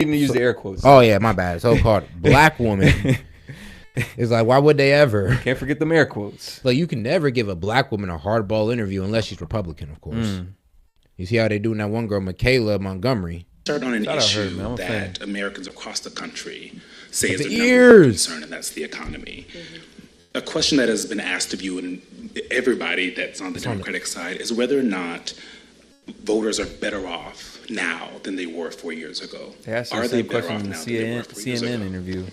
didn't use the air quotes. Oh yeah, my bad. So-called black woman. It's like, why would they ever? Can't forget the air quotes. Like, you can never give a black woman a hardball interview unless she's Republican, of course. You see how they doing that one girl, Michaela Montgomery. Start on an issue her, that Americans across the country say is the the number ears. one concern, and that's the economy. A question that has been asked of you and everybody that's on the Democratic side is whether or not voters are better off now than they were 4 years ago. They asked Are the they same better question off in now the than they were 4 years CNN ago? interview.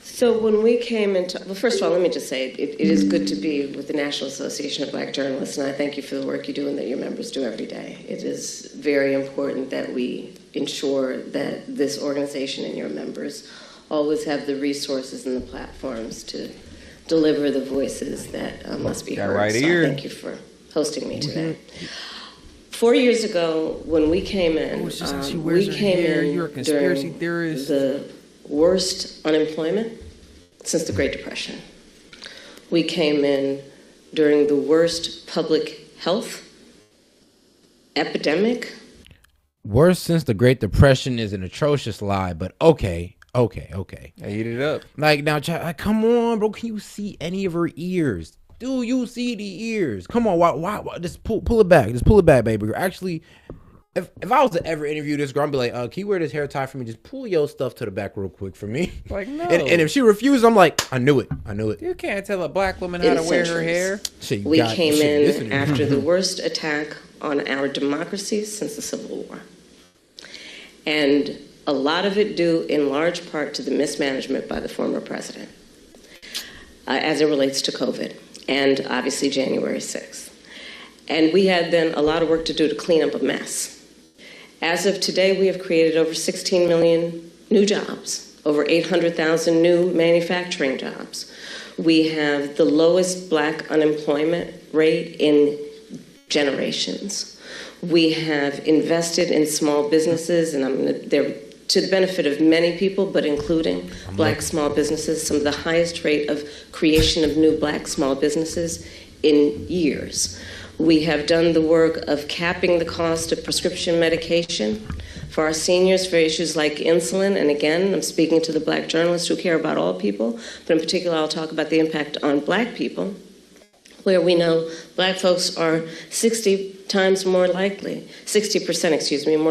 So when we came into, well, first of all, let me just say it is good to be with the National Association of Black Journalists, and I thank you for the work you do and that your members do every day. It is very important that we ensure that this organization and your members always have the resources and the platforms to deliver the voices that must be heard. Right so here. thank you for hosting me today. 4 years ago, when we came in, it's just she we wears her came hair. in You're a conspiracy during theorist. the worst unemployment since the Great Depression. We came in during the worst public health epidemic. Worse since the Great Depression is an atrocious lie, but okay. I eat it up. Like, now, come on, bro. Can you see any of her ears? Do you see the ears? Come on, why? Just pull it back. Just pull it back, baby girl. Actually, if I was to ever interview this girl, I'd be like, can you wear this hair tie for me? Just pull your stuff to the back real quick for me. Like, no. And if she refused, I'm like, I knew it. You can't tell a black woman how to wear her hair. Shit, We came in in after the worst attack on our democracy since the Civil War. And a lot of it due in large part to the mismanagement by the former president as it relates to COVID and obviously January 6th. And we had then a lot of work to do to clean up a mess. As of today, we have created over 16 million new jobs, over 800,000 new manufacturing jobs. We have the lowest black unemployment rate in generations. We have invested in small businesses, and they're to the benefit of many people, but including black small businesses, some of the highest rate of creation of new black small businesses in years. We have done the work of capping the cost of prescription medication for our seniors for issues like insulin. And again, I'm speaking to the black journalists who care about all people, but in particular, I'll talk about the impact on black people, where we know black folks are 60% more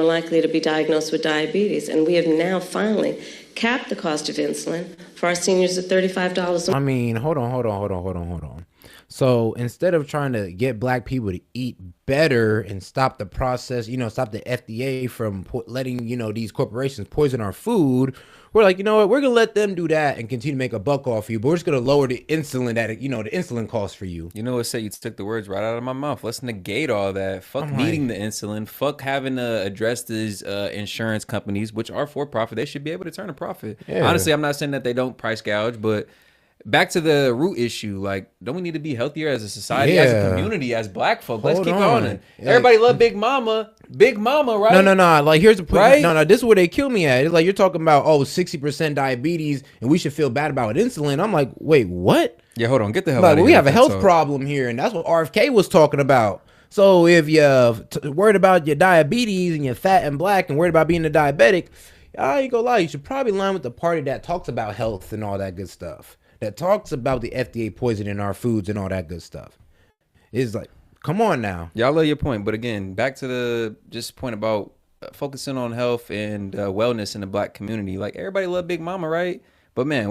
likely to be diagnosed with diabetes. And we have now finally capped the cost of insulin for our seniors at $35 I mean, hold on. So instead of trying to get black people to eat better and stop the process, stop the FDA from letting, these corporations poison our food, we're like, you know what, we're going to let them do that and continue to make a buck off you, but we're just going to lower the insulin the insulin cost for you. You know what, say you took the words right out of my mouth. Let's negate all that. Fuck needing the insulin. Fuck having to address these insurance companies, which are for profit. They should be able to turn a profit. Yeah. Honestly, I'm not saying that they don't price gouge, but back to the root issue, like, don't we need to be healthier as a society, as a community, as black folk? Let's keep going. Everybody love Big Mama. Big Mama, right? No. Like, here's the point. Right? No. This is where they kill me at. It's like, you're talking about, 60% diabetes, and we should feel bad about insulin. I'm like, wait, what? Yeah, hold on. Get the hell out of here. We have a health problem here, and that's what RFK was talking about. So if you're worried about your diabetes and you're fat and black and worried about being a diabetic, I ain't gonna lie, you should probably line with the party that talks about health and all that good stuff, that talks about the FDA poisoning our foods and all that good stuff. It's like, come on now. Yeah, I love your point. But again, back to the just point about focusing on health and wellness in the black community. Like, everybody love Big Mama, right? But man,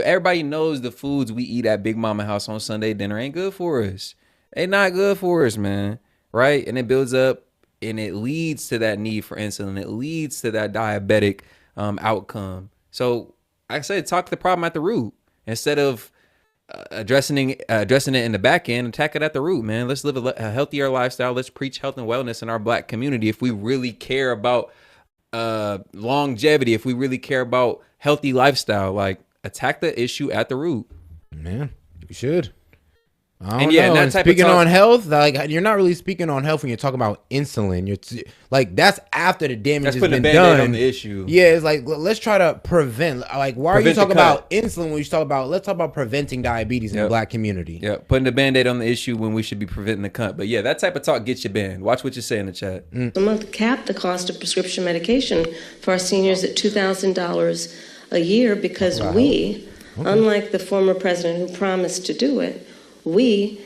everybody knows the foods we eat at Big Mama house on Sunday dinner ain't good for us. They not good for us, man. Right? And it builds up and it leads to that need for insulin. It leads to that diabetic outcome. So like I said, talk the problem at the root. Instead of addressing it in the back end, attack it at the root, man. Let's live a healthier lifestyle. Let's preach health and wellness in our black community. If we really care about longevity, if we really care about healthy lifestyle, like, attack the issue at the root. Man, you should. I don't And yeah, know. and that And type of speaking talk- on health, like you're not really speaking on health when you're talking about insulin. Like that's after the damage That's has putting a been Band-Aid done. on the issue. Yeah, it's like let's try to prevent. Like, why are you Prevent the talking cut. about insulin when you talk about? Let's talk about preventing diabetes in the Yep. black community. Yeah, putting a Band-Aid on the issue when we should be preventing the cunt. But yeah, that type of talk gets you banned. Watch what you say in the chat. A month cap the cost of prescription medication for our seniors at $2,000 a year because we, unlike the former president who promised to do it, we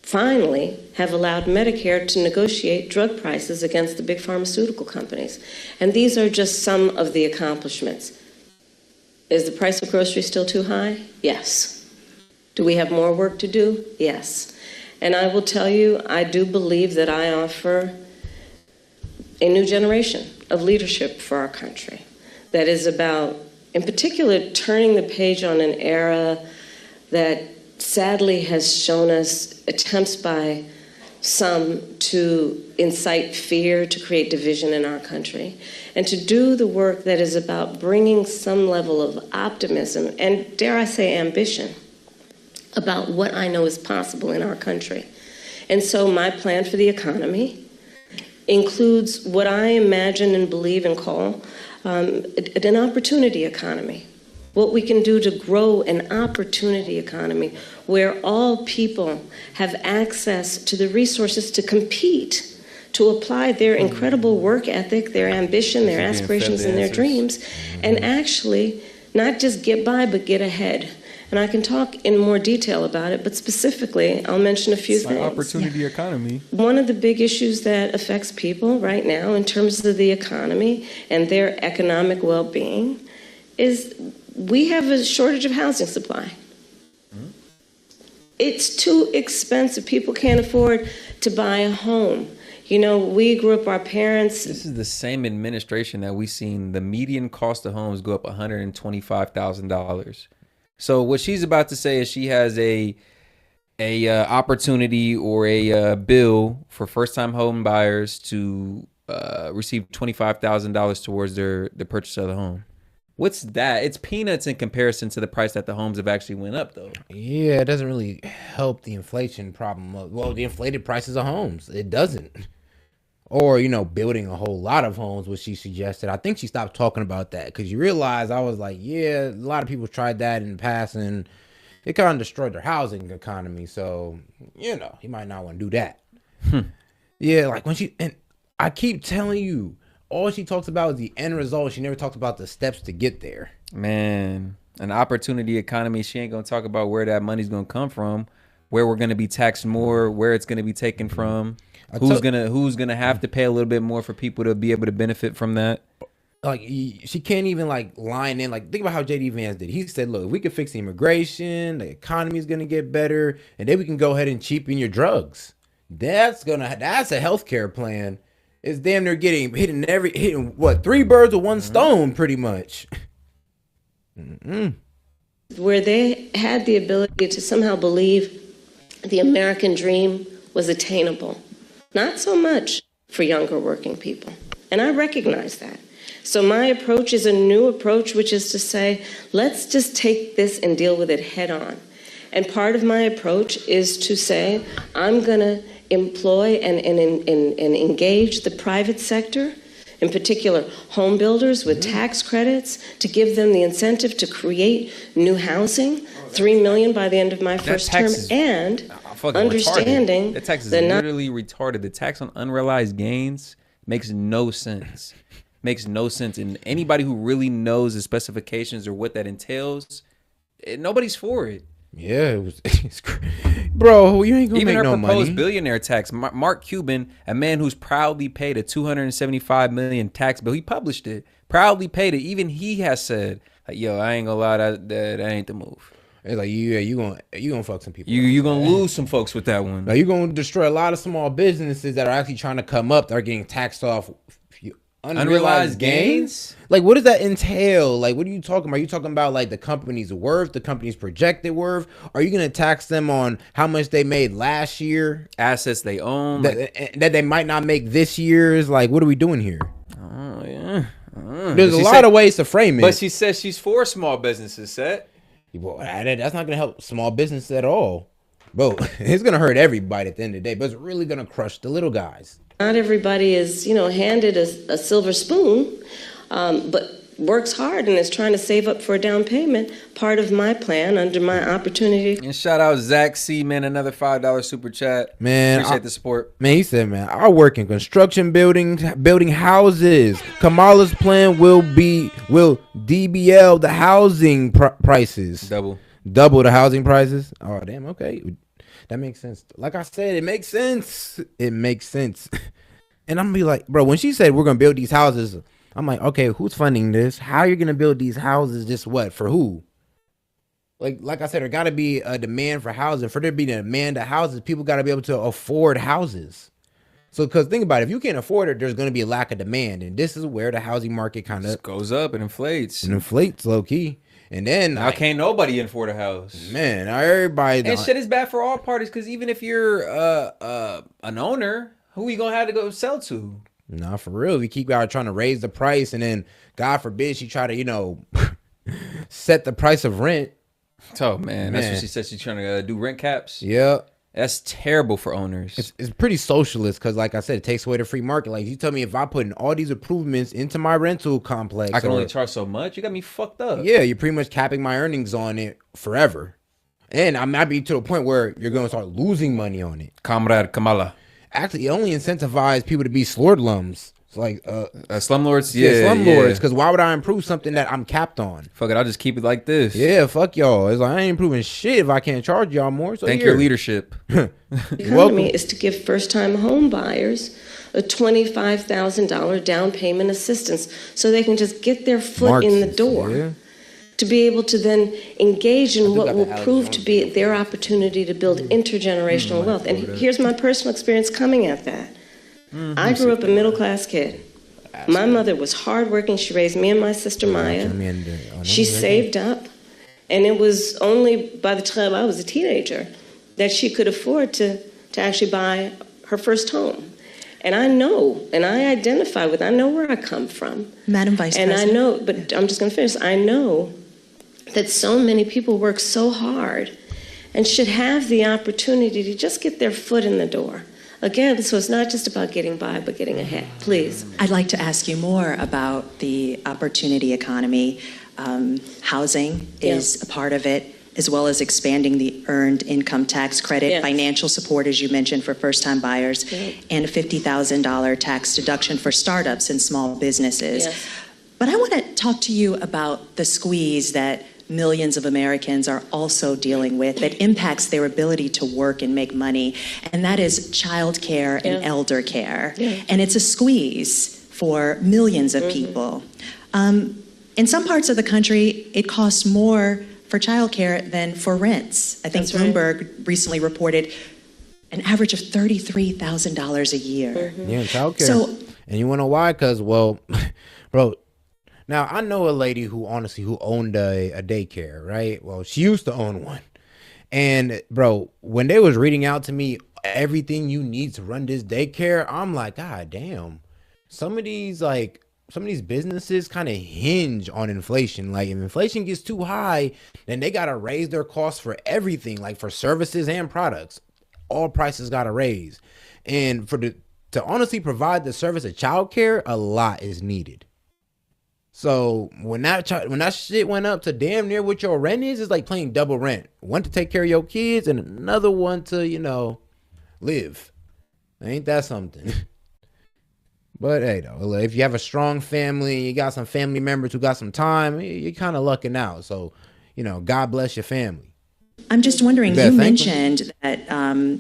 finally have allowed Medicare to negotiate drug prices against the big pharmaceutical companies. And these are just some of the accomplishments. Is the price of groceries still too high? Yes. Do we have more work to do? Yes. And I will tell you, I do believe that I offer a new generation of leadership for our country that is about, in particular, turning the page on an era that sadly has shown us attempts by some to incite fear, to create division in our country, and to do the work that is about bringing some level of optimism and, dare I say, ambition about what I know is possible in our country. And so my plan for the economy includes what I imagine and believe and call an opportunity economy. What we can do to grow an opportunity economy where all people have access to the resources to compete, to apply their incredible work ethic, their ambition, their aspirations, and their dreams, and actually not just get by, but get ahead. And I can talk in more detail about it, but specifically, I'll mention a few things. Opportunity economy. One of the big issues that affects people right now in terms of the economy and their economic well-being is we have a shortage of housing supply. It's too expensive. People can't afford to buy a home. You know, we grew up, our parents. This is the same administration that we seen the median cost of homes go up $125,000. So what she's about to say is she has a opportunity or a bill for first-time home buyers to receive $25,000 towards the purchase of the home. What's that? It's peanuts in comparison to the price that the homes have actually went up, though. Yeah, it doesn't really help the inflation problem. Well, the inflated prices of homes, it doesn't. Or, you know, building a whole lot of homes, which she suggested. I think she stopped talking about that because you realize I was like, yeah, a lot of people tried that in the past and it kind of destroyed their housing economy. So, you know, you might not want to do that. Yeah, like when and I keep telling you, all she talks about is the end result. She never talks about the steps to get there. Man, an opportunity economy. She ain't gonna talk about where that money's gonna come from, where we're gonna be taxed more, where it's gonna be taken from, who's gonna have to pay a little bit more for people to be able to benefit from that. Like she can't even like line in. Like think about how JD Vance did. He said, "Look, if we can fix the immigration, the economy is gonna get better, and then we can go ahead and cheapen your drugs. That's a healthcare plan." It's damn near hitting what 3 birds with 1 stone, pretty much. Where they had the ability to somehow believe the American dream was attainable. Not so much for younger working people. And I recognize that. So my approach is a new approach, which is to say, let's just take this and deal with it head on. And part of my approach is to say, I'm going to employ and engage the private sector, in particular home builders with tax credits, to give them the incentive to create new housing, 3 million by the end of my first term, and understanding that tax is literally retarded. The tax on unrealized gains makes no sense. Makes no sense. And anybody who really knows the specifications or what that entails, nobody's for it. Yeah, it's bro, you ain't gonna even make no her proposed money. Billionaire tax. Mark Cuban, a man who's proudly paid a $275 million tax bill, he published it. Proudly paid it. Even he has said, like, "Yo, I ain't gonna lie, that ain't the move." It's like you gonna fuck some people. You gonna lose some folks with that one. Like you gonna destroy a lot of small businesses that are actually trying to come up. They're getting taxed off unrealized gains. Like, what does that entail? Like, what are you talking about? Are you talking about like the company's worth, the company's projected worth? Are you gonna tax them on how much they made last year, assets they own that they might not make this year's? Like, what are we doing here? Oh yeah. There's a lot of ways to frame it. But she says she's for small businesses, Set. Well, that's not gonna help small business at all. Bro, it's gonna hurt everybody at the end of the day, but it's really gonna crush the little guys. Not everybody is, handed a silver spoon, but works hard and is trying to save up for a down payment. Part of my plan under my opportunity. And shout out Zach C, man, another $5 super chat. Man, appreciate the support. Man, he said, man, I work in construction building houses. Kamala's plan will DBL the housing prices. Double the housing prices. Oh, damn. Okay. That makes sense. Like I said, it makes sense. It makes sense. And I'm gonna be like, bro, when she said we're gonna build these houses, I'm like, okay, who's funding this? How are you gonna build these houses? Just what? For who? Like I said, there gotta be a demand for housing. For there to be a demand to houses, people gotta be able to afford houses. So, because think about it, if you can't afford it, there's gonna be a lack of demand, and this is where the housing market kind of goes up and inflates. It inflates low key. And then now can't nobody afford a house. Man, now everybody. And shit is bad for all parties, because even if you're an owner, who you gonna have to go sell to? Nah, for real. We keep out trying to raise the price, and then God forbid she try to, set the price of rent. Oh man, that's what she said. She's trying to do rent caps. Yeah, that's terrible for owners. It's pretty socialist because, like I said, it takes away the free market. Like you tell me, if I put in all these improvements into my rental complex, I can only charge so much. You got me fucked up. Yeah, you're pretty much capping my earnings on it forever, and I might be to a point where you're going to start losing money on it. Comrade Kamala. Actually, it only incentivizes people to be slumlords. It's like slumlords, slumlords. Because why would I improve something that I'm capped on? Fuck it, I'll just keep it like this. Yeah, fuck y'all. It's like I ain't improving shit if I can't charge y'all more. So thank your leadership. The economy is to give first-time home buyers a $25,000 down payment assistance so they can just get their foot in the door. Yeah. To be able to then engage in what will prove to be their opportunity to build intergenerational wealth. And here's my personal experience coming at that. I grew up a middle-class kid. My mother was hardworking. She raised me and my sister Maya. She saved up. And it was only by the time I was a teenager that she could afford to actually buy her first home. And I know, and I identify with, I know where I come from. Madam Vice President. And I know, but I'm just going to finish. I know that so many people work so hard and should have the opportunity to just get their foot in the door. Again, so it's not just about getting by, but getting ahead. Please. I'd like to ask you more about the opportunity economy. Housing is a part of it, as well as expanding the earned income tax credit, financial support, as you mentioned, for first-time buyers, and a $50,000 tax deduction for startups and small businesses. But I want to talk to you about the squeeze that millions of Americans are also dealing with that impacts their ability to work and make money, and that is child care and elder care. And it's a squeeze for millions of people. In some parts of the country, it costs more for child care than for rents. I think Bloomberg recently reported an average of $33,000 a year. Yeah, child care. So, and you want to know why? Because, well, bro, now I know a lady who owned a daycare, right? Well, she used to own one. And, bro, when they was reading out to me everything you need to run this daycare, I'm like, God damn. Some of these businesses kind of hinge on inflation. Like if inflation gets too high, then they got to raise their costs for everything, like for services and products. All prices got to raise. And to honestly provide the service of childcare, a lot is needed. So when that shit went up to damn near what your rent is, it's like paying double rent. One to take care of your kids and another one to, live. Ain't that something? But hey, though, if you have a strong family, you got some family members who got some time, you're kind of lucking out. So, God bless your family. I'm just wondering, you mentioned that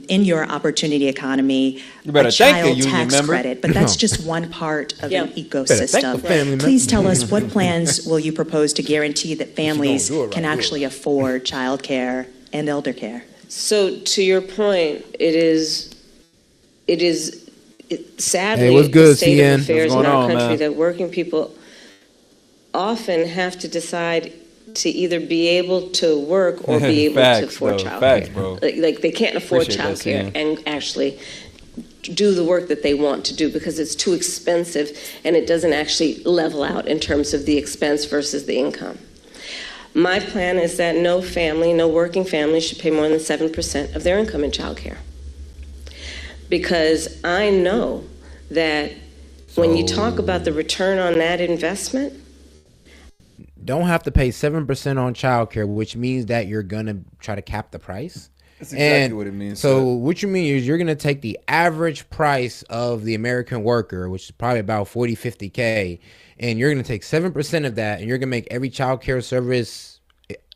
in your opportunity economy, a child tax credit, but that's just one part of an ecosystem. Please tell us, what plans will you propose to guarantee that families can actually afford child care and elder care? So to your point, it is sadly the state of affairs in our country that working people often have to decide to either be able to work or be able to afford childcare. Like they can't afford childcare and actually do the work that they want to do because it's too expensive and it doesn't actually level out in terms of the expense versus the income. My plan is that no working family should pay more than 7% of their income in child care. Because I know that when you talk about the return on that investment, don't have to pay 7% on childcare, which means that you're gonna try to cap the price. That's exactly what it means. So what you mean is you're gonna take the average price of the American worker, which is probably about 40, 50K, and you're gonna take 7% of that, and you're gonna make every childcare service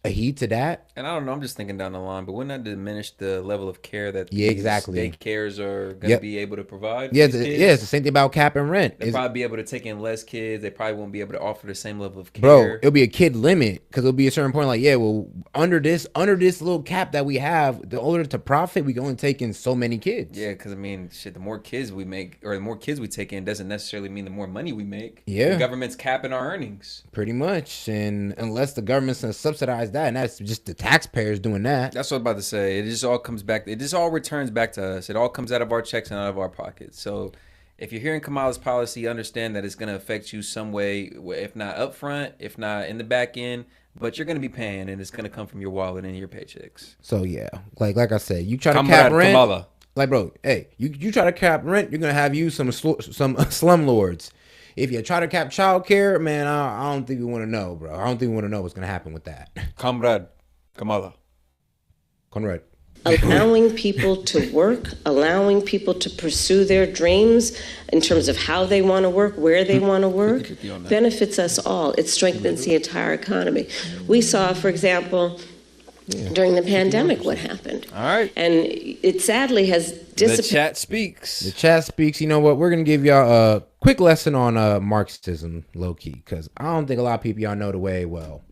a heed to that. And I don't know, I'm just thinking down the line, but wouldn't that diminish the level of care that exactly daycares are going to be able to provide? Yeah, it's the same thing about cap and rent. They'll probably be able to take in less kids. They probably won't be able to offer the same level of care. Bro, it'll be a kid limit because it'll be a certain point. Like, yeah, well, under this little cap that we have, the order to profit, we can only take in so many kids. Yeah, because I mean, shit, the more kids we make or the more kids we take in doesn't necessarily mean the more money we make. Yeah, the government's capping our earnings pretty much, and unless the government's gonna subsidize that, and that's just the taxpayers doing that. That's what I'm about to say. It just all comes back. It just all returns back to us. It all comes out of our checks and out of our pockets. So if you're hearing Kamala's policy, understand that it's going to affect you some way, if not upfront, if not in the back end, but you're going to be paying, and it's going to come from your wallet and your paychecks. So yeah, like I said, you try to cap rent. Kamala. Like, bro, hey, you try to cap rent, you're going to have you some slum lords. If you try to cap childcare, man, I don't think we want to know, bro. I don't think we want to know what's going to happen with that. Comrade Kamala. Conrad. Allowing people to work, allowing people to pursue their dreams in terms of how they want to work, where they want to work, benefits us all. It strengthens the entire economy. We saw, for example, during the pandemic what happened. All right. And it sadly has dissipated. The chat speaks. The chat speaks. You know what? We're going to give y'all a quick lesson on Marxism, low-key, because I don't think a lot of people y'all know the way well.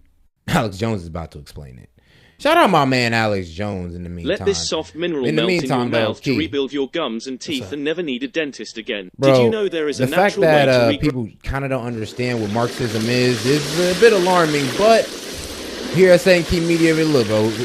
Alex Jones is about to explain it. Shout out my man Alex Jones in the meantime. Let this soft mineral melt in your mouth to rebuild your gums and teeth and never need a dentist again. Bro, did you know there is a natural way to the fact that people kind of don't understand what Marxism is a bit alarming, but here at St. Key Media, look, bro, we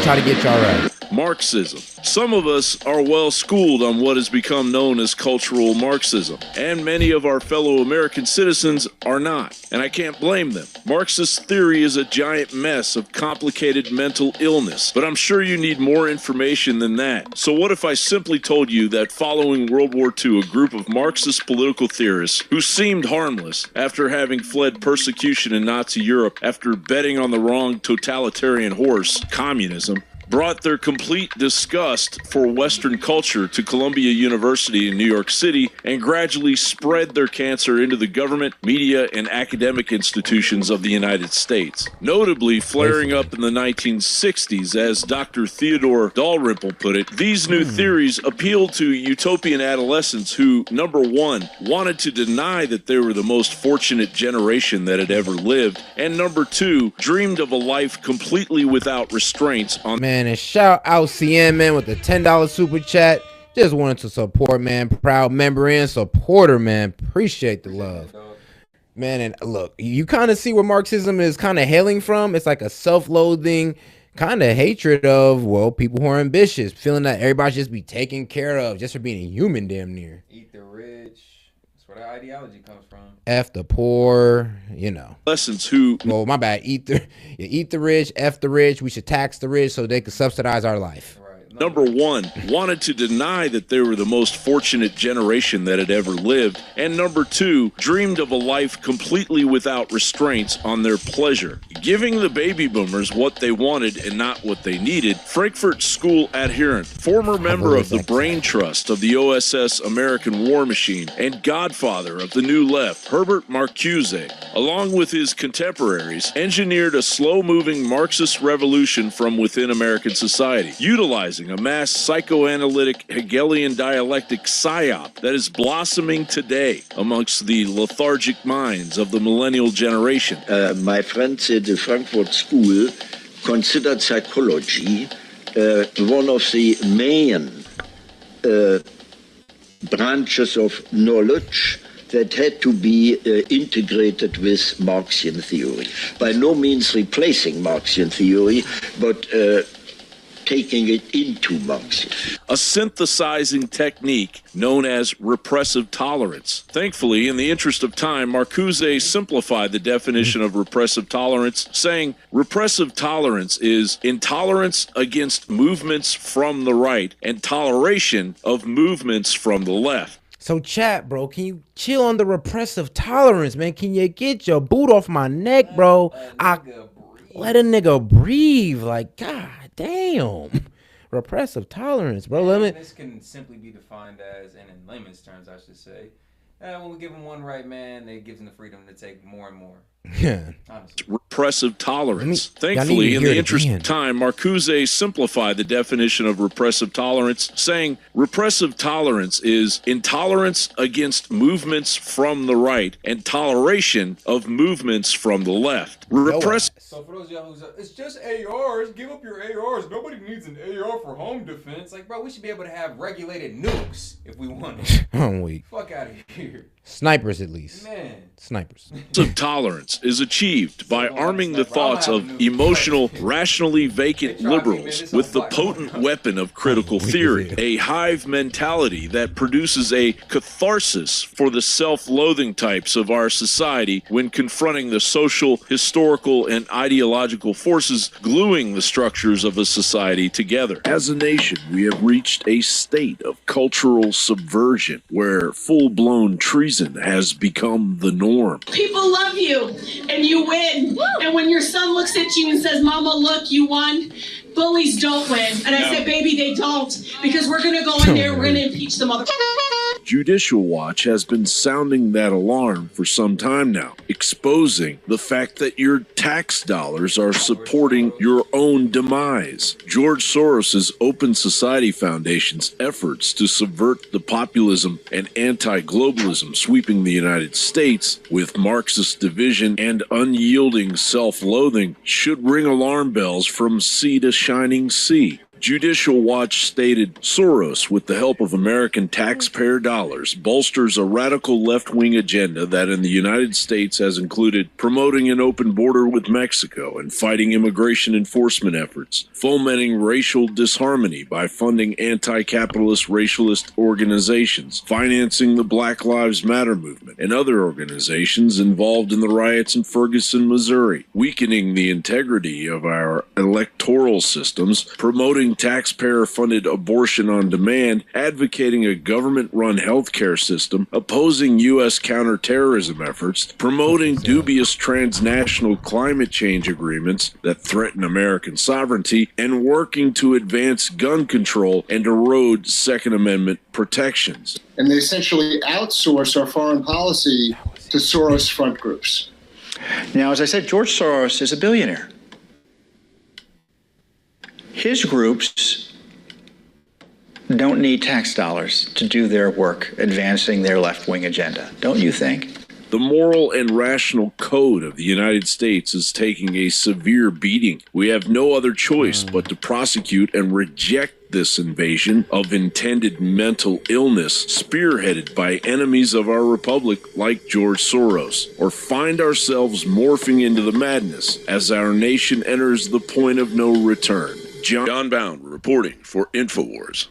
try to get y'all right. Marxism. Some of us are well schooled on what has become known as cultural Marxism, and many of our fellow American citizens are not, and I can't blame them. Marxist theory is a giant mess of complicated mental illness, but I'm sure you need more information than that. So what if I simply told you that following World War II, a group of Marxist political theorists who seemed harmless after having fled persecution in Nazi Europe after betting on the wrong totalitarian horse, communism, brought their complete disgust for Western culture to Columbia University in New York City and gradually spread their cancer into the government, media, and academic institutions of the United States. Notably, flaring up in the 1960s, as Dr. Theodore Dalrymple put it, these new theories appealed to utopian adolescents who, number one, wanted to deny that they were the most fortunate generation that had ever lived, and number two, dreamed of a life completely without restraints on... Man, and shout out CM, man, with the $10 super chat. Just wanted to support, man. Proud member and supporter, man. Appreciate the love. Man, and look, you kind of see where Marxism is kind of hailing from. It's like a self-loathing kind of hatred of, well, people who are ambitious, feeling that everybody should just be taken care of just for being a human damn near. Eat the rich. That's where that ideology comes from. F the poor, you know. Lessons who... Well, my bad. Eat the rich, F the rich. We should tax the rich so they can subsidize our life. Number one, wanted to deny that they were the most fortunate generation that had ever lived. And number two, dreamed of a life completely without restraints on their pleasure. Giving the baby boomers what they wanted and not what they needed, Frankfurt School adherent, former member of the brain trust of the OSS American War Machine, and godfather of the New Left, Herbert Marcuse, along with his contemporaries, engineered a slow-moving Marxist revolution from within American society, utilizing a mass psychoanalytic Hegelian dialectic psyop that is blossoming today amongst the lethargic minds of the millennial generation. My friend said the Frankfurt School considered psychology one of the main branches of knowledge that had to be integrated with Marxian theory. By no means replacing Marxian theory, but taking it into Marxism. A synthesizing technique known as repressive tolerance. Thankfully, in the interest of time, Marcuse simplified the definition of repressive tolerance, saying repressive tolerance is intolerance against movements from the right and toleration of movements from the left. So chat, bro, can you chill on the repressive tolerance, man? Can you get your boot off my neck, bro? Let a nigga breathe. Like, god damn. Repressive tolerance, bro. This can simply be defined as, and in layman's terms, I should say, when we give them one right, man, it gives them the freedom to take more and more. Yeah. Honestly. Repressive tolerance. Thankfully, in the interest of time, Marcuse simplified the definition of repressive tolerance, saying repressive tolerance is intolerance against movements from the right and toleration of movements from the left. So for those of y'all who's it's just ARs, give up your ARs. Nobody needs an AR for home defense. Like, bro, we should be able to have regulated nukes if we want it. I'm weak. Fuck out of here. Snipers, at least. Man. Snipers. Tolerance is achieved by arming the thoughts of emotional, rationally vacant liberals with the potent weapon of critical theory, a hive mentality that produces a catharsis for the self-loathing types of our society when confronting the social, historical, and ideological forces gluing the structures of a society together. As a nation, we have reached a state of cultural subversion where full-blown treason has become the norm. People love you and you win. And when your son looks at you and says, Mama, look, you won, bullies don't win. And I said, baby, they don't, because we're going to go in there, we're going to impeach the mother. Judicial Watch has been sounding that alarm for some time now, exposing the fact that your tax dollars are supporting your own demise. George Soros' Open Society Foundation's efforts to subvert the populism and anti-globalism sweeping the United States with Marxist division and unyielding self-loathing should ring alarm bells from sea to shining sea. Judicial Watch stated, Soros, with the help of American taxpayer dollars, bolsters a radical left-wing agenda that in the United States has included promoting an open border with Mexico and fighting immigration enforcement efforts, fomenting racial disharmony by funding anti-capitalist racialist organizations, financing the Black Lives Matter movement and other organizations involved in the riots in Ferguson, Missouri, weakening the integrity of our electoral systems, promoting taxpayer-funded abortion on demand, advocating a government-run healthcare system, opposing U.S. counterterrorism efforts, promoting dubious transnational climate change agreements that threaten American sovereignty, and working to advance gun control and erode Second Amendment protections. And they essentially outsource our foreign policy to Soros front groups. Now, as I said, George Soros is a billionaire. His groups don't need tax dollars to do their work advancing their left-wing agenda, don't you think? The moral and rational code of the United States is taking a severe beating. We have no other choice but to prosecute and reject this invasion of intended mental illness spearheaded by enemies of our republic like George Soros, or find ourselves morphing into the madness as our nation enters the point of no return. John Bound reporting for InfoWars.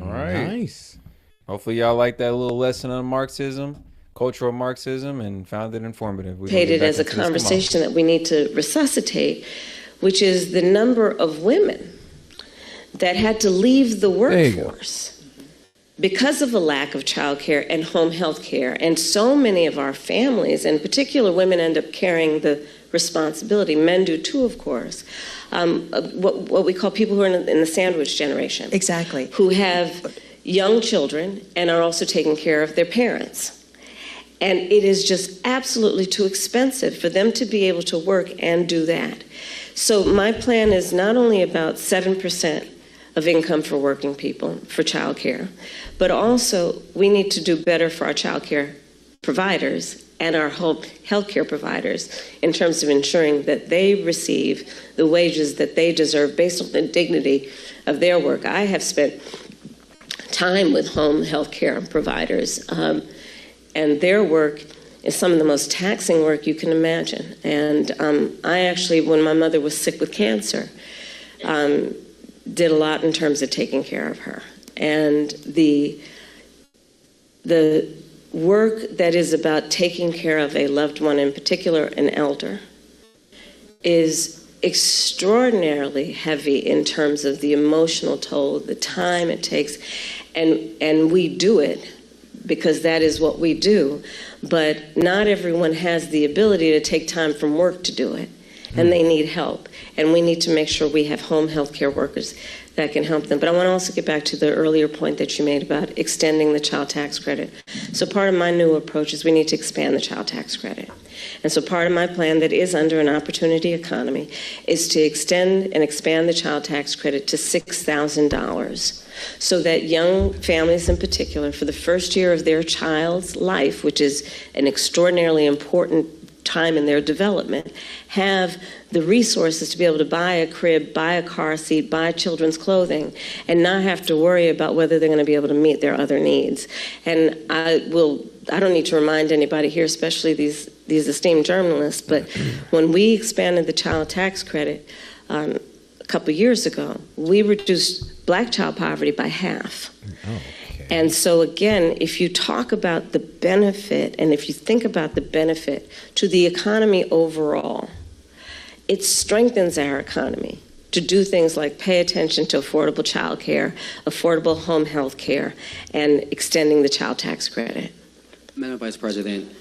All right. Nice. Hopefully y'all like that little lesson on Marxism, cultural Marxism, and found it informative. It as a conversation that we need to resuscitate, which is the number of women that had to leave the workforce because of a lack of childcare and home health care. And so many of our families, in particular women, end up carrying the responsibility. Men do too, of course. What we call people who are in the sandwich generation. Exactly. Who have young children and are also taking care of their parents. And it is just absolutely too expensive for them to be able to work and do that. So my plan is not only about 7% of income for working people for childcare, but also we need to do better for our childcare providers and our home healthcare providers in terms of ensuring that they receive the wages that they deserve based on the dignity of their work. I have spent time with home healthcare providers, and their work is some of the most taxing work you can imagine. And I actually, when my mother was sick with cancer, did a lot in terms of taking care of her. And the work that is about taking care of a loved one, in particular an elder, is extraordinarily heavy in terms of the emotional toll, the time it takes, and we do it because that is what we do, but not everyone has the ability to take time from work to do it, and they need help, and we need to make sure we have home health care workers that can help them. But I want to also get back to the earlier point that you made about extending the child tax credit. So part of my new approach is we need to expand the child tax credit. And so part of my plan that is under an opportunity economy is to extend and expand the child tax credit to $6,000 so that young families in particular, for the first year of their child's life, which is an extraordinarily important time in their development, have the resources to be able to buy a crib, buy a car seat, buy children's clothing, and not have to worry about whether they're going to be able to meet their other needs. And I don't need to remind anybody here, especially these esteemed journalists, but when we expanded the child tax credit a couple years ago, we reduced black child poverty by half. And so again, if you talk about the benefit, and if you think about the benefit to the economy overall, it strengthens our economy to do things like pay attention to affordable child care, affordable home health care, and extending the child tax credit. Madam Vice President,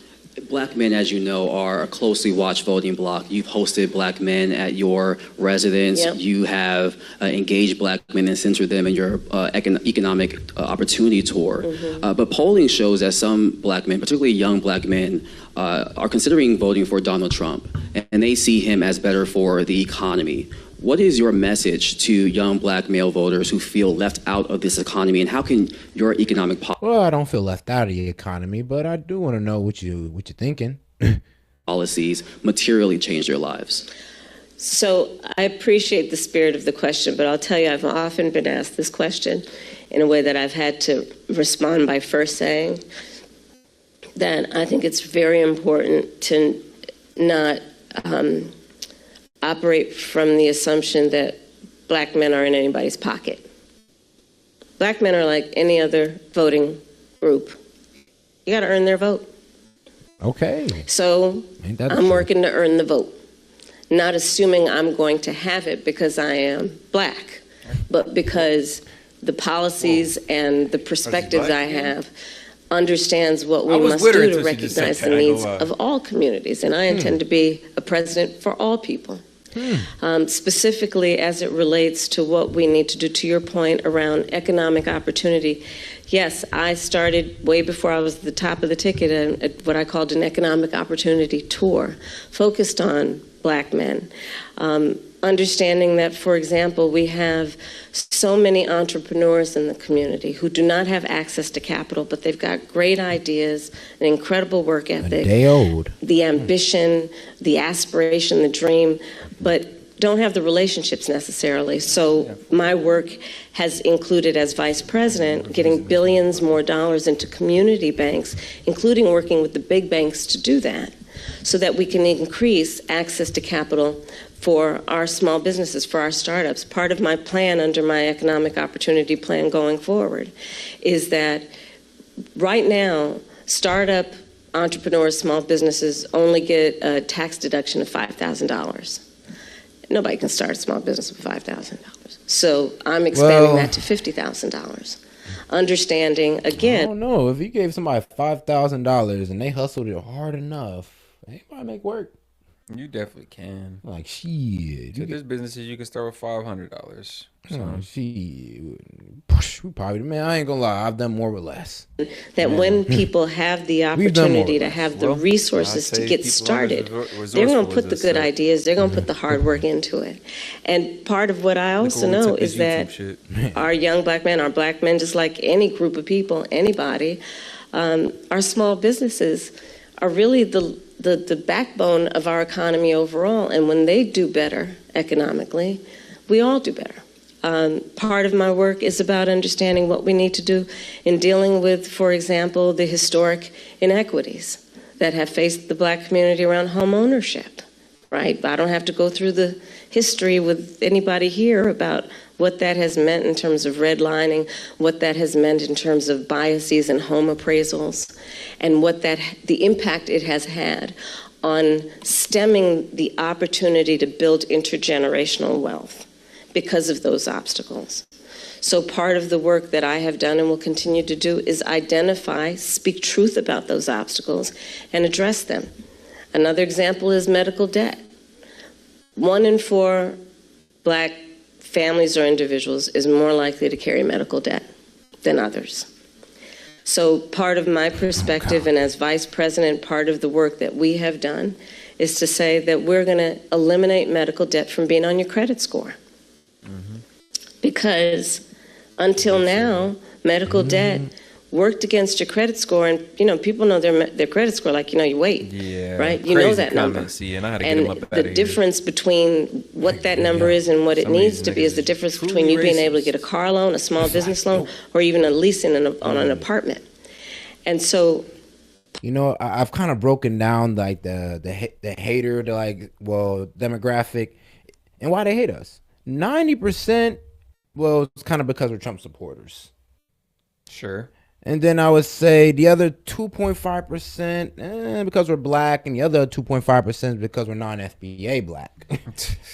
Black men, as you know, are a closely watched voting bloc. You've hosted Black men at your residence. Yep. You have engaged Black men and centered them in your economic opportunity tour. But polling shows that some Black men, particularly young Black men, are considering voting for Donald Trump, and they see him as better for the economy. What is your message to young Black male voters who feel left out of this economy, and how can your economic Well, I don't feel left out of the economy, but I do want to know what you're thinking. policies materially change their lives? So I appreciate the spirit of the question, but I'll tell you, I've often been asked this question in a way that I've had to respond by first saying that I think it's very important to not operate from the assumption that Black men are in anybody's pocket. Black men are like any other voting group. You got to earn their vote. Okay. So I'm working to earn the vote, not assuming I'm going to have it because I am Black, but because the policies and the perspectives I have understands what we must do to recognize the needs of all communities. And I intend to be a president for all people. Specifically as it relates to what we need to do, to your point around economic opportunity. Yes, I started way before I was at the top of the ticket at what I called an economic opportunity tour, focused on Black men. Understanding that, for example, we have so many entrepreneurs in the community who do not have access to capital, but they've got great ideas, an incredible work ethic, the ambition, the aspiration, the dream, but don't have the relationships necessarily. So my work has included, as vice president, getting billions more dollars into community banks, including working with the big banks to do that, so that we can increase access to capital for our small businesses, for our startups. Part of my plan under my economic opportunity plan going forward is that right now, startup entrepreneurs, small businesses only get a tax deduction of $5,000. Nobody can start a small business with $5,000. So I'm expanding that to $50,000. Understanding, again. I don't know. If you gave somebody $5,000 and they hustled it hard enough, they might make work. You definitely can. Like, shit. There's businesses you can start with $500. So. We probably, man, I ain't gonna lie, I've done more with less. That when people have the opportunity to have the resources to get started, they're gonna put the good ideas, they're gonna put the hard work into it. And part of what I also know is that our young Black men, our Black men, just like any group of people, anybody, our small businesses are really the backbone of our economy overall. And when they do better economically, we all do better. Part of my work is about understanding what we need to do in dealing with, for example, the historic inequities that have faced the Black community around home ownership. right? I don't have to go through the history with anybody here about what that has meant in terms of redlining, what that has meant in terms of biases and home appraisals, and what the impact it has had on stemming the opportunity to build intergenerational wealth because of those obstacles. So part of the work that I have done and will continue to do is identify, speak truth about those obstacles, and address them. Another example is medical debt. 1 in 4 Black families or individuals is more likely to carry medical debt than others. So part of my perspective, and as vice president, part of the work that we have done is to say that we're going to eliminate medical debt from being on your credit score. Because until now, medical debt worked against your credit score, and people know their credit score like your weight, right? You know that number. And the difference between what that number is and what it needs to be is the difference between you being able to get a car loan, a small business loan, or even a lease on an apartment. And so, I've kind of broken down like the hater, demographic, and why they hate us. 90%, well, it's kind of because we're Trump supporters. Sure. And then I would say the other 2.5% because we're Black, and the other 2.5% is because we're non-FBA Black.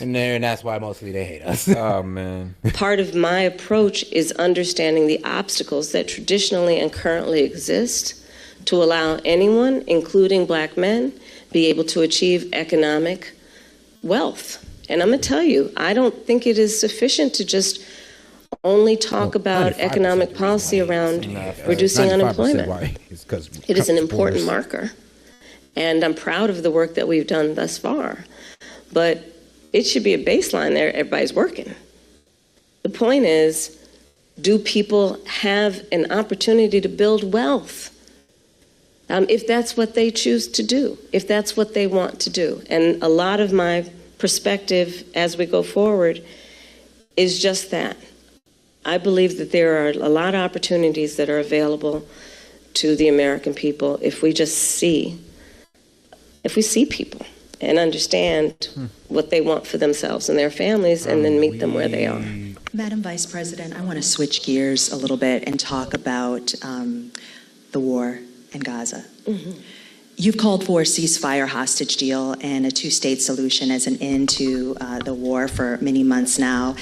and that's why mostly they hate us. Oh, man. Part of my approach is understanding the obstacles that traditionally and currently exist to allow anyone, including Black men, be able to achieve economic wealth. And I'm going to tell you, I don't think it is sufficient to just only talk about economic policy around reducing unemployment. It is an important marker, and I'm proud of the work that we've done thus far. But it should be a baseline there. Everybody's working. The point is, do people have an opportunity to build wealth? If that's what they choose to do, if that's what they want to do. And a lot of my perspective as we go forward is just that. I believe that there are a lot of opportunities that are available to the American people if we see people and understand what they want for themselves and their families, and then meet them where they are. Madam Vice President, I want to switch gears a little bit and talk about the war in Gaza. You've called for a ceasefire hostage deal and a two-state solution as an end to the war for many months now.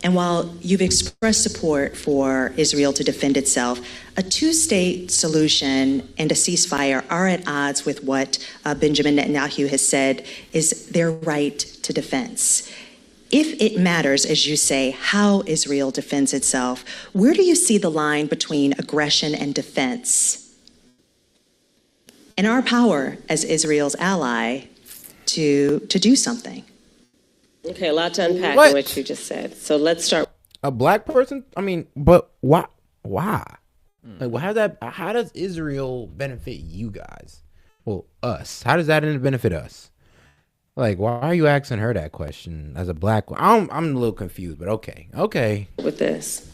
And while you've expressed support for Israel to defend itself, a two-state solution and a ceasefire are at odds with what Benjamin Netanyahu has said is their right to defense. If it matters, as you say, how Israel defends itself, where do you see the line between aggression and defense? And our power as Israel's ally to do something? Okay, a lot to unpack in what you just said. So let's start. A Black person? I mean, but why? Like, how does Israel benefit you guys? Well, us. How does that benefit us? Like, why are you asking her that question as a Black one? I'm a little confused, but okay. With this,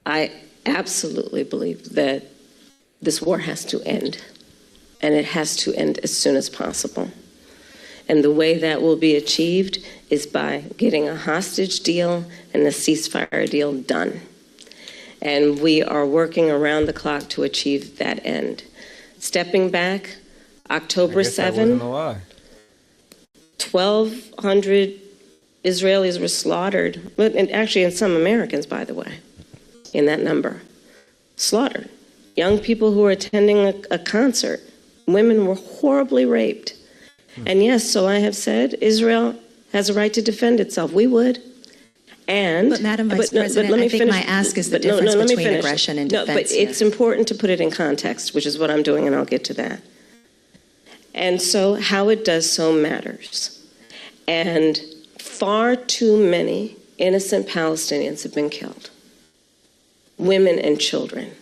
I absolutely believe that this war has to end, and it has to end as soon as possible. And the way that will be achieved is by getting a hostage deal and a ceasefire deal done. And we are working around the clock to achieve that end. Stepping back, October 7, 1,200 Israelis were slaughtered, and actually and some Americans, by the way, in that number, slaughtered. Young people who were attending a concert, women were horribly raped. And yes, so I have said, Israel has a right to defend itself. We would. But Madam Vice President, I think my ask is the difference between aggression and defense. No, but it's important to put it in context, which is what I'm doing, and I'll get to that. And so how it does so matters. And far too many innocent Palestinians have been killed. Women and children.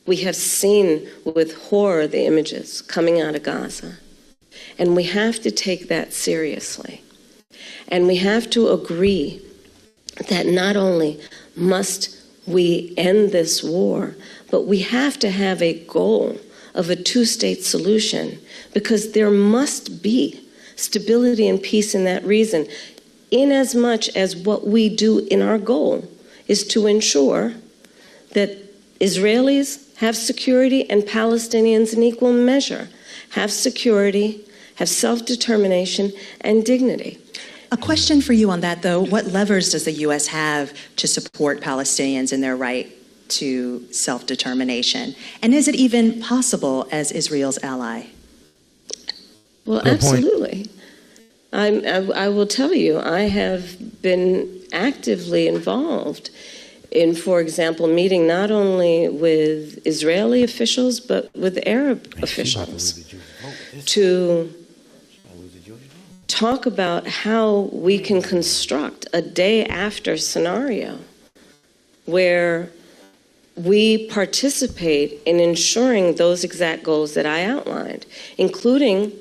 We have seen with horror the images coming out of Gaza. And we have to take that seriously. And we have to agree that not only must we end this war, but we have to have a goal of a two-state solution, because there must be stability and peace in that region, in as much as what we do in our goal is to ensure that Israelis have security and Palestinians in equal measure have security, have self-determination and dignity. A question for you on that, though. What levers does the U.S. have to support Palestinians in their right to self-determination? And is it even possible as Israel's ally? Well, absolutely. I will tell you, I have been actively involved in, for example, meeting not only with Israeli officials, but with Arab officials to talk about how we can construct a day after scenario where we participate in ensuring those exact goals that I outlined, including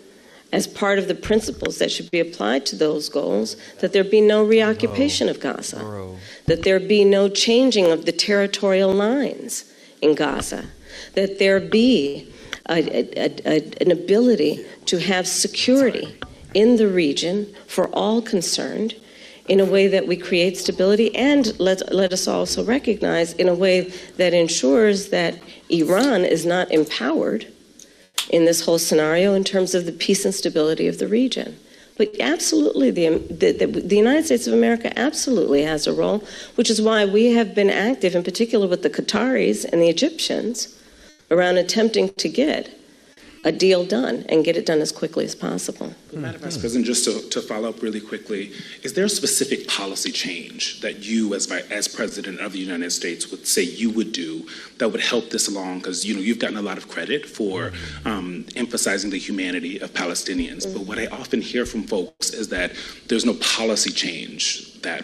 as part of the principles that should be applied to those goals, that there be no reoccupation of Gaza, that there be no changing of the territorial lines in Gaza, that there be an ability to have security in the region for all concerned in a way that we create stability, and let us also recognize in a way that ensures that Iran is not empowered in this whole scenario in terms of the peace and stability of the region. But absolutely, the United States of America absolutely has a role, which is why we have been active, in particular with the Qataris and the Egyptians, around attempting to get a deal done and get it done as quickly as possible. Madam Vice President, just to follow up really quickly, is there a specific policy change that you, as President of the United States, would say you would do that would help this along? Because you've gotten a lot of credit for emphasizing the humanity of Palestinians, but what I often hear from folks is that there's no policy change that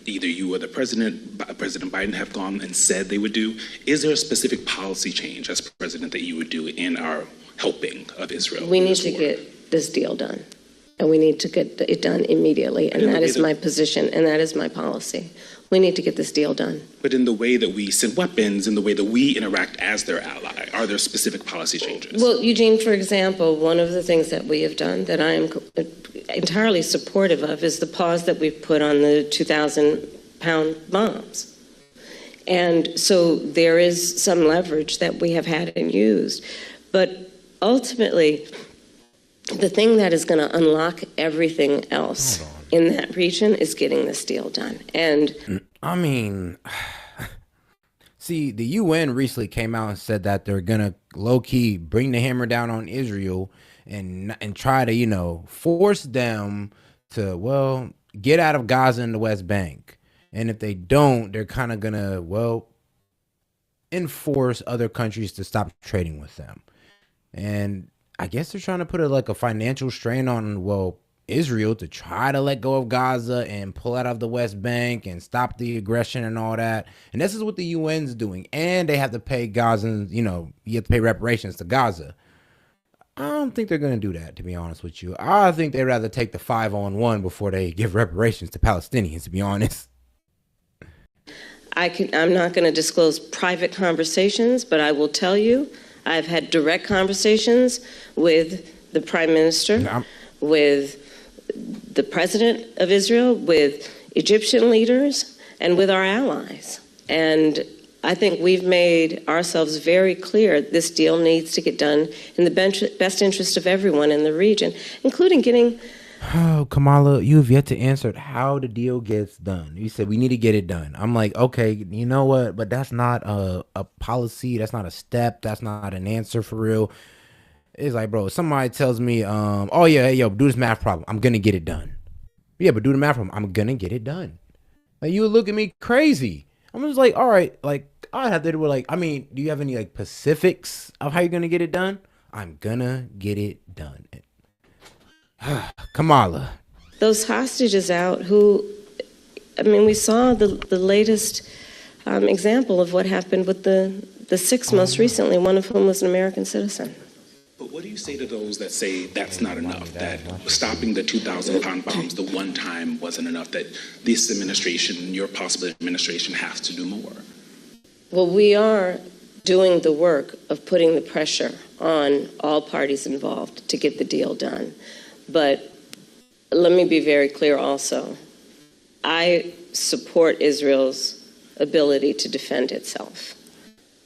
either you or President Biden have gone and said they would do. Is there a specific policy change as president that you would do in our helping of Israel? We need to get this deal done, and we need to get it done immediately, and that is my position, and that is my policy. We need to get this deal done. But in the way that we send weapons, in the way that we interact as their ally, are there specific policy changes? Well, Eugene, for example, one of the things that we have done that I am entirely supportive of is the pause that we've put on the 2,000-pound bombs. And so there is some leverage that we have had and used. But ultimately, the thing that is going to unlock everything else in that region is getting this deal done. And I mean, see, the UN recently came out and said that they're going to low-key bring the hammer down on Israel and try to, force them to, well, get out of Gaza and the West Bank. And if they don't, they're kind of going to, well, enforce other countries to stop trading with them. And I guess they're trying to put a financial strain on, well, Israel to try to let go of Gaza and pull out of the West Bank and stop the aggression and all that. And this is what the UN's doing. And they have to pay Gazans, you have to pay reparations to Gaza. I don't think they're going to do that, to be honest with you. I think they'd rather take the 5-on-1 before they give reparations to Palestinians, to be honest. I'm not going to disclose private conversations, but I will tell you, I've had direct conversations with the Prime Minister, with the President of Israel, with Egyptian leaders, and with our allies. And I think we've made ourselves very clear this deal needs to get done in the best interest of everyone in the region, including getting... Oh, Kamala, you have yet to answer how the deal gets done. You said we need to get it done. I'm like, okay, you know what? But that's not a policy. That's not a step. That's not an answer for real. It's like, bro, somebody tells me, oh, yeah, hey, yo, do this math problem. I'm going to get it done. Yeah, but do the math problem. I'm going to get it done. Like, you would look at me crazy. I'm just like, all right, like, I'd have to do it. Do you have any, specifics of how you're going to get it done? I'm going to get it done. Kamala. Those hostages out we saw the latest example of what happened with the six most recently, one of whom was an American citizen. But what do you say to those that say that's not enough, that stopping the 2,000-pound bombs the one time wasn't enough, that this administration, your possible administration, has to do more? Well, we are doing the work of putting the pressure on all parties involved to get the deal done. But let me be very clear also. I support Israel's ability to defend itself.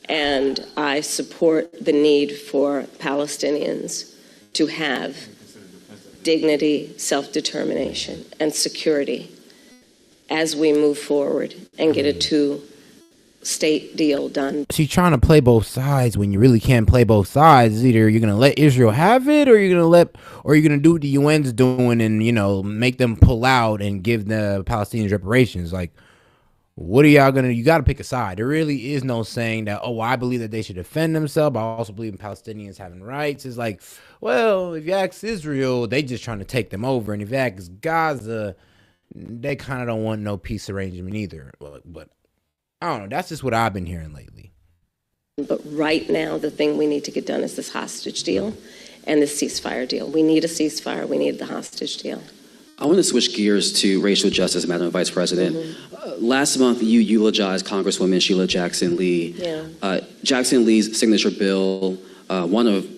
And I support the need for Palestinians to have dignity, self-determination, and security as we move forward and get a two-state deal done. She's trying to play both sides when you really can't play both sides. It's either you're gonna let Israel have it, or you're gonna do what the UN's doing and, you know, make them pull out and give the Palestinians reparations. Like, what are y'all gonna? You got to pick a side. There really is no saying that, oh, I believe that they should defend themselves. I also believe in Palestinians having rights. It's like, well, if you ask Israel, they just trying to take them over, and if you ask Gaza, they kind of don't want no peace arrangement either. But I don't know. That's just what I've been hearing lately. But right now, the thing we need to get done is this hostage deal and this ceasefire deal. We need a ceasefire. We need the hostage deal. I want to switch gears to racial justice, Madam Vice President. Last month, you eulogized Congresswoman Sheila Jackson Lee. Yeah. Jackson Lee's signature bill, one of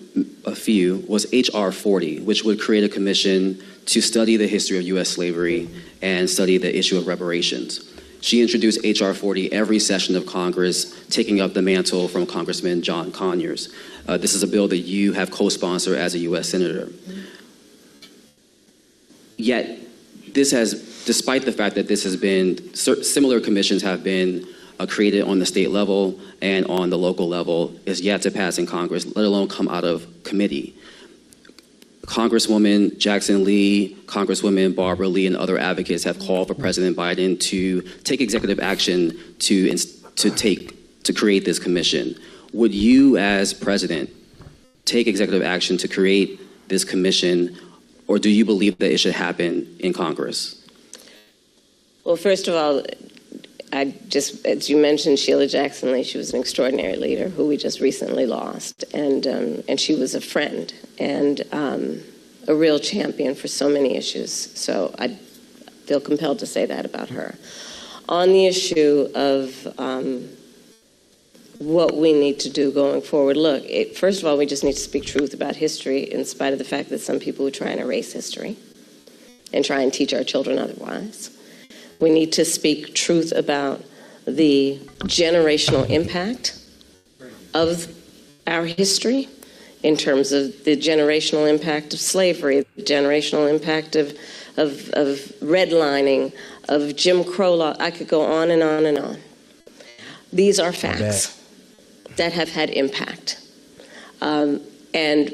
a few, was H.R. 40, which would create a commission to study the history of U.S. slavery and study the issue of reparations. She introduced H.R. 40 every session of Congress, taking up the mantle from Congressman John Conyers. This is a bill that you have co-sponsored as a U.S. Senator. Yet, this has, despite the fact that this has been, similar commissions have been created on the state level and on the local level, is yet to pass in Congress, let alone come out of committee. Congresswoman Jackson Lee, Congresswoman Barbara Lee, and other advocates have called for President Biden to take executive action to create this commission. Would you, as president, take executive action to create this commission, or do you believe that it should happen in Congress? Well, first of all, as you mentioned, Sheila Jackson Lee, she was an extraordinary leader who we just recently lost, and she was a friend and a real champion for so many issues. So I feel compelled to say that about her. On the issue of what we need to do going forward, look, first of all, we just need to speak truth about history, in spite of the fact that some people would try and erase history and try and teach our children otherwise. We need to speak truth about the generational impact of our history in terms of the generational impact of slavery, the generational impact of redlining, of Jim Crow law. I could go on and on and on. These are facts that have had impact. And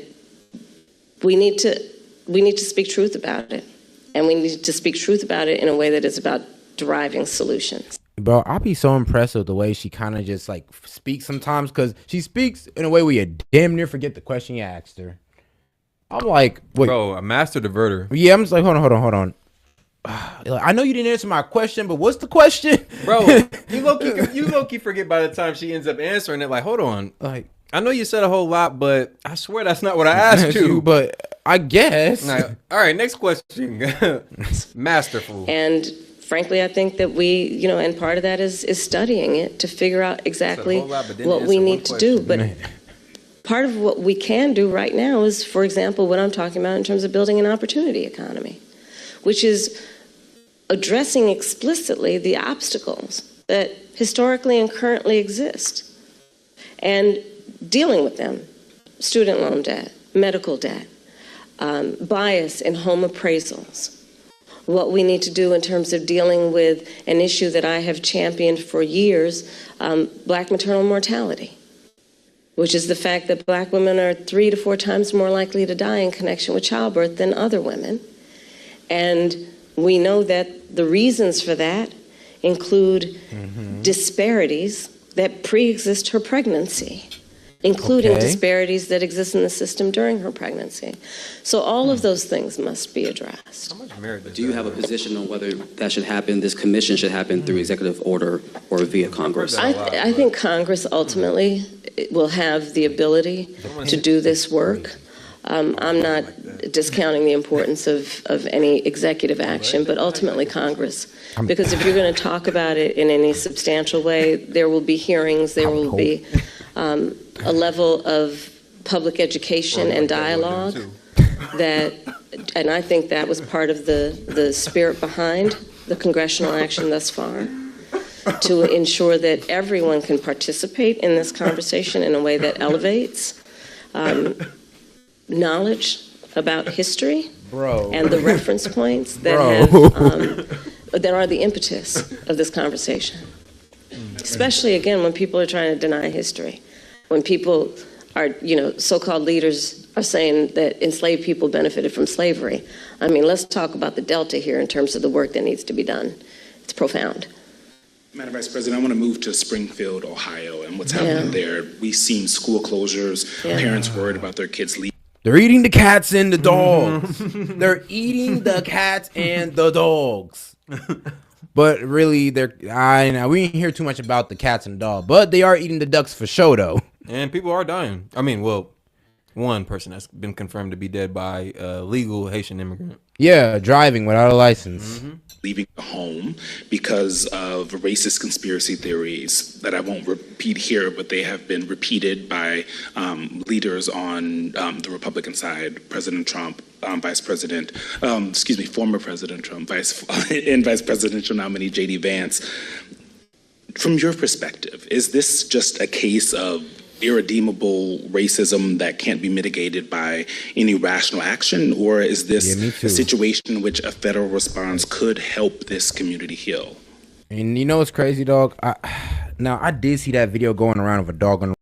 we need to speak truth about it. And we need to speak truth about it in a way that is about deriving solutions. Bro, I'll be so impressed with the way she kind of just like speaks sometimes, because she speaks in a way where you damn near forget the question you asked her. I'm like, wait. Bro, a master diverter. Yeah, I'm just like, hold on. I know you didn't answer my question, but what's the question? Bro, you low-key forget by the time she ends up answering it. Like, hold on. Like, I know you said a whole lot, but I swear that's not what I asked you. But I guess. All right, next question. Masterful. And frankly, I think that we, and part of that is studying it to figure out exactly what we need to do. But part of what we can do right now is, for example, what I'm talking about in terms of building an opportunity economy, which is addressing explicitly the obstacles that historically and currently exist and dealing with them. Student loan debt, medical debt, bias in home appraisals. What we need to do in terms of dealing with an issue that I have championed for years, black maternal mortality, which is the fact that black women are 3 to 4 times more likely to die in connection with childbirth than other women. And we know that the reasons for that include disparities that pre-exist her pregnancy, including disparities that exist in the system during her pregnancy. So all of those things must be addressed. Do you have a position on whether that should happen, this commission should happen through executive order or via Congress? I think Congress ultimately will have the ability to do this work. I'm not discounting the importance of any executive action, but ultimately Congress. Because if you're going to talk about it in any substantial way, there will be hearings, there will be a level of public education and dialogue that, and I think that was part of the spirit behind the congressional action thus far, to ensure that everyone can participate in this conversation in a way that elevates knowledge about history and the reference points that that are the impetus of this conversation. Especially, again, when people are trying to deny history. When people are, so-called leaders are saying that enslaved people benefited from slavery. I mean, let's talk about the delta here in terms of the work that needs to be done. It's profound. Madam Vice President, I want to move to Springfield, Ohio, and what's happening there. We've seen school closures, parents worried about their kids leaving. They're eating the cats and the dogs. They're eating the cats and the dogs. But really, we didn't hear too much about the cats and the dog. But they are eating the ducks for show, though. And people are dying. I mean, well, one person that's been confirmed to be dead by a legal Haitian immigrant. Yeah, driving without a license. Leaving home because of racist conspiracy theories that I won't repeat here, but they have been repeated by leaders on the Republican side, President Trump, former President Trump, and Vice Presidential nominee J.D. Vance. From your perspective, is this just a case of irredeemable racism that can't be mitigated by any rational action, or is this a situation in which a federal response could help this community heal? And you know what's crazy, dog? I did see that video going around of a dog on